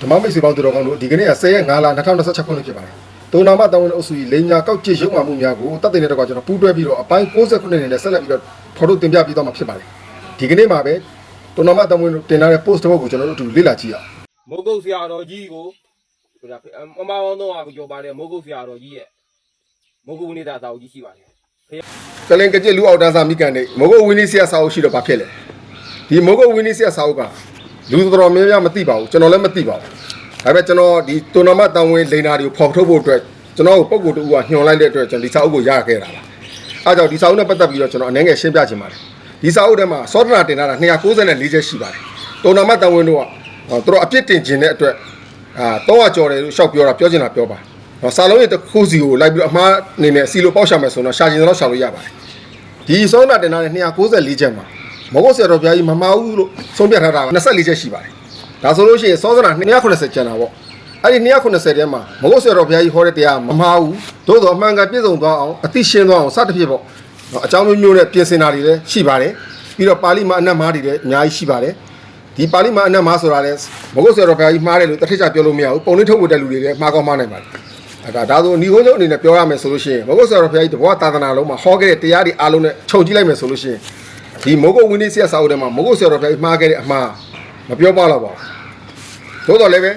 ဓမ္မမိတ်ဆွေပေါင်းတို့ကောင်းတို့ဒီကနေ့က10ရက်5လ2026ခုနှစ်ဖြစ်ပါတယ်။တုံနာမတောင်းဝင်အုပ်စုကြီးလိန်ညာကောက်ကျစ်ရုံမှမှုများကိုတပ်တင်တဲ့တော့ကျွန်တော်ပူးတွဲပြီးတော့အပိုင်း69နှစ်နဲ့ဆက်လက်ပြီးတော့ဖော်ထုတ်တင်ပြပြီးတော့မှာဖြစ်ပါတယ်။ဒီကနေ့မှာပဲတုံနာမတောင်းဝင်တင်လာတဲ့ post တစ်ပုဒ်ကိုကျွန်တော်တို့အတူလေ့လာကြည့်အောင်။မိုးကုတ်ဆရာတော်ကြီးကိုမမအောင်တော့အခုကြောပါတယ်မိုးကုတ်ဆရာတော်ကြီးရဲ့မိုးကုတ်ဝိနည်းသာစာအုပ်ကြီးရှိပါတယ်။ကလင်ကကျစ်လူအောက်တန်းစာမိကန်တဲ့မိုးကုတ်ဝိနည်းဆရာစာအုပ်ရှိတော့ဘာဖြစ်လဲ။ဒီမိုးကုတ်ဝိနည်းဆရာစာအုပ်ကလူတော်များများမသိပါဘူးကျွန်တော်လည်းမသိပါဘူးဒါပေမဲ့ကျွန်တော်ဒီတိုနာမတောင်းဝင်လိန်နာတွေကိုဖော်ထုတ်ဖို့အတွက်ကျွန်တော်ကိုပုံကိုတူကညှော်လိုက်တဲ့အတွက်ကျွန်တော်ဒီစာအုပ်ကိုရခဲ့တာပါအဲကြောင့်ဒီစာအုပ်နဲ့ပတ်သက်ပြီးတော့ကျွန်တော်အနေငယ်ရှင်းပြချင်ပါတယ်ဒီစာအုပ်ထဲမှာစောဒနာတင်ထားတာ294ချက်ရှိပါတယ်တိုနာမတောင်းဝင်တို့ကသူတို့အပြစ်တင်ခြင်းတဲ့အတွက်300ကျော်တယ်လို့ရှောက်ပြောတာပြောချင်တာပြောပါစာလုံးရဲ့တစ်ခုစီကိုလိုက်ပြီးတော့အမှားအနေနဲ့စီလိုပေါက်ရှာမယ်ဆိုတော့ရှာချင်တော့ရှာလို့ရပါတယ်ဒီစောဒနာတင်ထားတဲ့294ချက်မှာမဟုတ်ဆရာတော်ဘုရားကြီးမမှားဘူးလို့ဆုံးဖြတ်ထားတာ24ချက်ရှိပါတယ်ဒါဆိုလို့ရှိရင်စောစနာ290ကျန်တာပေါ့အဲ့ဒီ290ထဲမှာမဟုတ်ဆရာတော်ဘုရားကြီးဟောတဲ့တရားမမှားဘူးသို့တော်အမှန်ကန်ပြည့်စုံသွားအောင်အသိရှင်းသွားအောင်စသဖြင့်ပေါ့အကြောင်းမျိုးမျိုးနဲ့ပြင်ဆင်တာတွေလည်းရှိပါတယ်ပြီးတော့ပါဠိမှာအနက်မားတွေလည်းအများကြီးရှိပါတယ်ဒီပါဠိမှာအနက်မားဆိုတာလည်းမဟုတ်ဆရာတော်ဘုရားကြီးမှားတယ်လို့တထစ်ချပြောလို့မရဘူးပုံလေးထုတ်ဝတ်တဲ့လူတွေလည်းမှားကောင်းမှားနိုင်ပါတယ်ဒါဆိုညီကုန်းချုပ်အနေနဲ့ပြောရမယ်ဆိုလို့ရှိရင်မဟုတ်ဆရာတော်ဘုရားကြီးတဘောသာသနာလုံးမှာဟောခဲ့တဲ့တရားတွေအားလုံးနဲ့ခြုံကြည့်လိုက်မယ်ဆိုလို့ရှိရင်ဒီမိုးကုတ်ဝင်းနေဆရာစာအုပ်ထဲမှာမိုးကုတ်ဆရာတော်ဘုရားမှားခဲ့တဲ့အမှားမပြောပါတော့ပါဘူးသို့တော်လည်းပဲ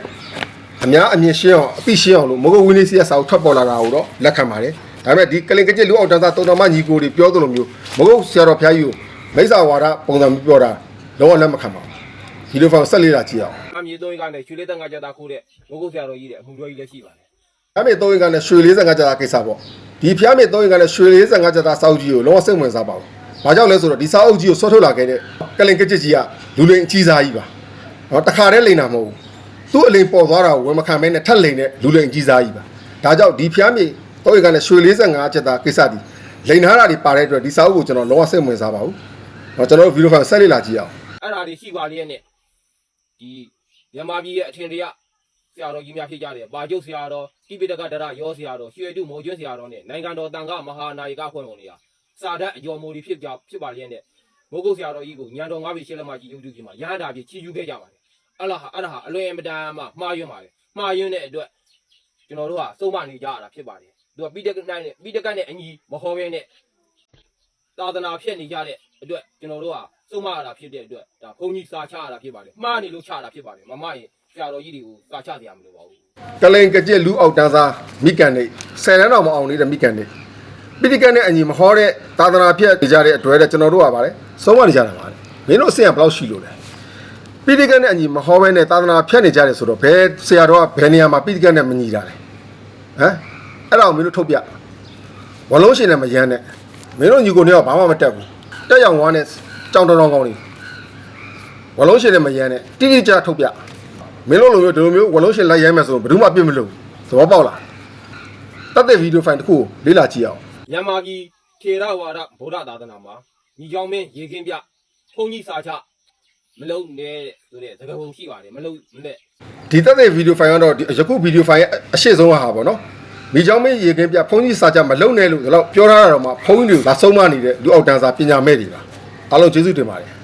အများအမြင်ရှင်းအောင်အသိရှင်းအောင်လို့မိုးကုတ်ဝင်းနေဆရာစာအုပ်ထွက်ပေါ်လာတာကိုတော့လက်ခံပါတယ်ဒါပေမဲ့ဒီကလင်ကကျစ်လူအောင်တန်းစားတုံတော်မညီကိုတွေပြောသလိုမျိုးမိုးကုတ်ဆရာတော်ဘုရားကြီးကိုမိစ္ဆာဝါဒပုံစံမျိုးပြောတာလုံးဝလက်မခံပါဘူးဒီလိုဖောင်ဆက်လေးလာကြည့်အောင်အမြေ3ကနဲ့ရွှေလေးတန်ကကြတာခိုးတဲ့မိုးကုတ်ဆရာတော်ကြီးတဲ့အမှုတော်ကြီးလည်းရှိပါတယ်အမြေ3ကနဲ့ရွှေ45ကျတာကိစ္စပေါ့ဒီဖျားမြေ3ကနဲ့ရွှေ45ကျတာစောက်ကြီးကိုလုံးဝစိတ်ဝင်စားပါဘူးဘာကြောင့်လဲဆိုတော့ဒီစာအုပ်ကြီးကိုဆွဲထုတ်လာခဲ့တဲ့ကလင်ကကျစ်ကြီးကလူလိန်အကြီးစားကြီးပါတခါတည်းလိန်တာမဟုတ်ဘူးသူ့အလိန်ပေါ်သွားတာကိုဝယ်မခံမဲနဲ့ထက်လိန်တဲ့လူလိန်အကြီးစားကြီးပါဒါကြောင့်ဒီဖျားမြေတော့ရကနဲ့ရွှေ45ချက်သားကိစ္စဒီလိန်ထားတာတွေပါတဲ့အတွက်ဒီစာအုပ်ကိုကျွန်တော်လုံးဝစိတ်ဝင်စားပါဘူးကျွန်တော်တို့ဗီဒီယိုဖိုင်ဆက်လေးလာကြည့်အောင်အဲ့ဒါတွေရှိပါလျက်နဲ့ဒီမြန်မာပြည်ရဲ့အထင်တရားဆရာတော်ကြီးများဖြစ်ကြတယ်ဘာကျုပ်ဆရာတော်တိပိဋကဒရရောဆရာတော်ရွှေတုမောကျွန်းဆရာတော်နဲ့နိုင်ငံတော်တန်ခါမဟာနာယကဖွဲ့ဝင်တွေကစာဓာတ်အကျော်မိုးတွေဖြစ်ပါလျက်နဲ့မိုးကုတ်ဆရာတော်ကြီးကိုညံတော်၅ပြီရှင်းလက်မကြီးရုပ်တုကြီးမှာရဟန္တာပြည်ချီးကျူးခဲ့ကြပါတယ်အဲ့ဒါဟာအလွယ်အမတန်မှမှားယွင်းပါတယ်မှားယွင်းတဲ့အတွက်ကျွန်တော်တို့ကစုံမနေကြရတာဖြစ်ပါတယ်သူကပိဋကနဲ့အညီမဟောဘဲနဲ့သာသနာဖြစ်နေကြတဲ့အတွက်ကျွန်တော်တို့ကစုံမရတာဖြစ်တဲ့အတွက်ဒါဘုန်းကြီးစာချရတာဖြစ်ပါတယ်မှားနေလို့ချတာဖြစ်ပါတယ်မမရင်ဆရာတော်ကြီးတွေကိုစာချကြရမလို့ပါဘူးကလင်ကကျစ်လူအောက်တန်းစားမိကန်နေ10တန်းတော့မအောင်နေတဲ့မိကန်နေပိဋကနဲ့အညီမဟောတဲ့သာသနာဖြစ်နေကြတဲ့အတွဲတဲ့ကျွန်တော်တို့ကပါတယ်ဆုံးမနေကြတာပါလေမင်းတို့အဆင်ကဘယ်လောက်ရှိလို့လဲပိဋကနဲ့အညီမဟောဘဲနဲ့သာသနာဖြစ်နေကြတယ်ဆိုတော့ဘယ်ဆရာတော်ကဘယ်နေရာမှာပိဋကနဲ့မညီတာလဲဟမ်အဲ့ဒါကိုမင်းတို့ထုတ်ပြဝလုံးရှင်နဲ့မရမ်းနဲ့မင်းတို့ညီကိုတွေကဘာမှမတက်ဘူးတက်ရောင်ဝါးနဲ့ကြောင်တောင်ကောင်းလေးဝလုံးရှင်နဲ့မရမ်းနဲ့တိတိကျထုတ်ပြမင်းတို့လိုမျိုးဒီလိုမျိုးဝလုံးရှင်လိုက်ရိုင်းမယ်ဆိုဘယ်သူမှပြစ်မလို့သဘောပေါက်လားတက်တဲ့ဗီဒီယိုဖိုင်တစ်ခုကိုလေ့လာကြည့်အောင်မြန်မာပြည်ထေရဝါဒဗုဒ္ဓသာသနာမှာညီကြောင်မင်းရေခင်းပြဘုန်းကြီးစာချမလုံးနဲ့ဆိုတဲ့သကပုံရှိပါတယ်မလုံးနဲ့ဒီတက်တဲ့ဗီဒီယိုဖိုင်ကတော့ဒီယခုဗီဒီယိုဖိုင်ရဲ့အရှိဆုံးဟာပေါ့နော်ညီကြောင်မင်းရေခင်းပြဘုန်းကြီးစာချမလုံးနဲ့လို့ဒီတော့ပြောထားတာတော့မှဘုန်းကြီးတွေကဆုံးမနေတဲ့လူအောက်တန်းစာပညာမဲ့တွေပါအားလုံးကျေးဇူးတင်ပါတယ်